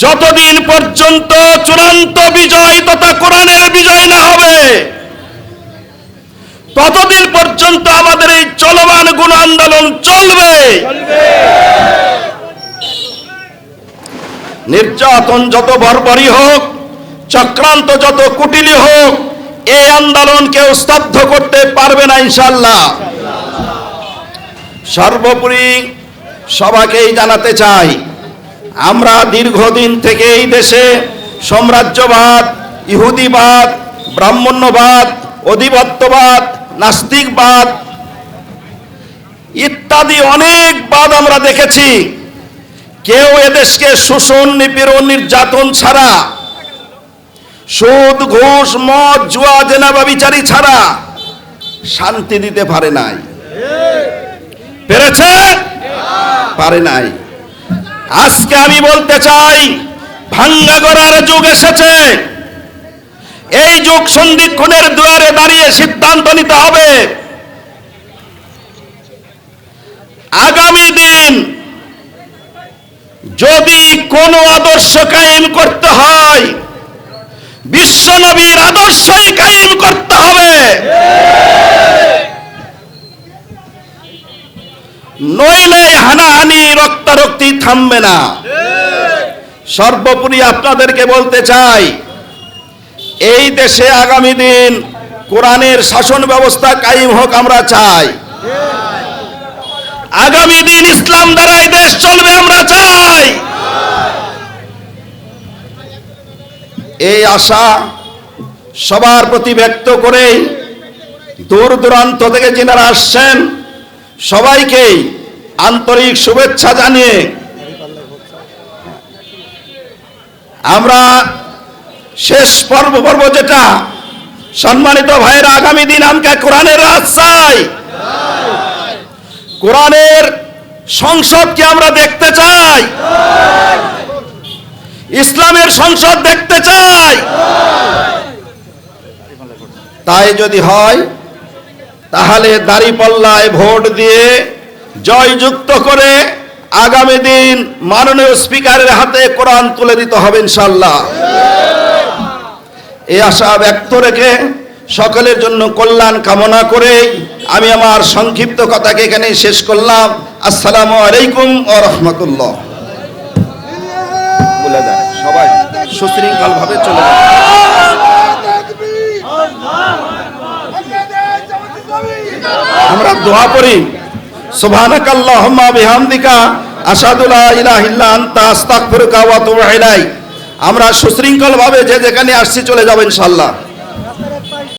যতদিন পর্যন্ত চূড়ান্ত বিজয় তথা কোরআনের বিজয় না হবে, ততদিন পর্যন্ত আমাদের এই চলমান গণ আন্দোলন চলবে। নির্যাতন যত বর্বরই হোক, চক্রান্ত যত কুটিল হোক, এই আন্দোলনকে স্তব্ধ করতে পারবে না ইনশাআল্লাহ। সর্বোপরি সবাইকেই জানাতে চাই, আমরা দীর্ঘদিন থেকে এই দেশে সাম্রাজ্যবাদ, ইহুদিবাদ, ব্রাহ্মণ্যবাদ, অধিপত্যবাদ, নাস্তিকবাদ ইত্যাদি অনেক বাদ আমরা দেখেছি। কেউ এদেশকে শোষণ, নিপীড়ন, নির্যাতন ছাড়া, সুদ, ঘুষ, মদ, জুয়া, জেনা, ব্যভিচারী ছাড়া শান্তি দিতে পারে নাই। পেরেছে? পারে নাই। আজকে আমি বলতে চাই, ভাঙ্গা গড়ার যুগ এসেছে। এই যুগ সন্ধিক্ষণের দুয়ারে দাঁড়িয়ে সিদ্ধান্ত নিতে হবে। আগামী দিন যদি কোনো আদর্শ কায়েম করতে হয়, বিশ্ব নবীর আদর্শই কায়েম করতে হবে। নইলে হানাহানি, রক্তারক্তি থামবে না। সর্বোপরি আপনাদেরকে বলতে চাই, এই দেশে আগামী দিন কোরআনের শাসন ব্যবস্থা কায়েম হোক আমরা চাই। আগামী দিন ইসলাম দ্বারাই দেশ চলবে আমরা চাই। এই আশা সবার প্রতি ব্যক্ত করে দূর দূরান্ত থেকে যারা আসছেন সবাইকেই আন্তরিক শুভেচ্ছা জানিয়ে আমরা শেষ পর্ব যেটা, সম্মানিত ভাইয়েরা, আগামী দিন আমরা কোরআনের রাজ চাই। কোরআনের সংসদকে আমরা দেখতে চাই, ইসলামের সংসদ দেখতে চাই। তাই যদি হয় তাহলে দাঁড়িপাল্লায় ভোট দিয়ে জয়যুক্ত করে আগামী দিন মাননীয় স্পিকারের হাতে কোরআন তুলে দিতে হবে ইনশাআল্লাহ। এই আশা ব্যক্ত রেখে সকলের জন্য কল্যাণ কামনা করে আমি আমার সংক্ষিপ্ত কথাকে এখানে শেষ করলাম। আসসালামু আলাইকুম ওয়া রাহমাতুল্লাহ। বলে দেন সবাই সুশৃঙ্খল ভাবে চলে যান। আমরা দোয়া করি, সুবহানাকাল্লাহুম্মা বিহামদিকা আশহাদু লা ইলাহা ইল্লা আনতা আস্তাগফিরুকা ওয়া আতুবু ইলাইক। আমরা সুশৃঙ্খল ভাবে যে যেখানে আসছি চলে যাব ইনশাআল্লাহ।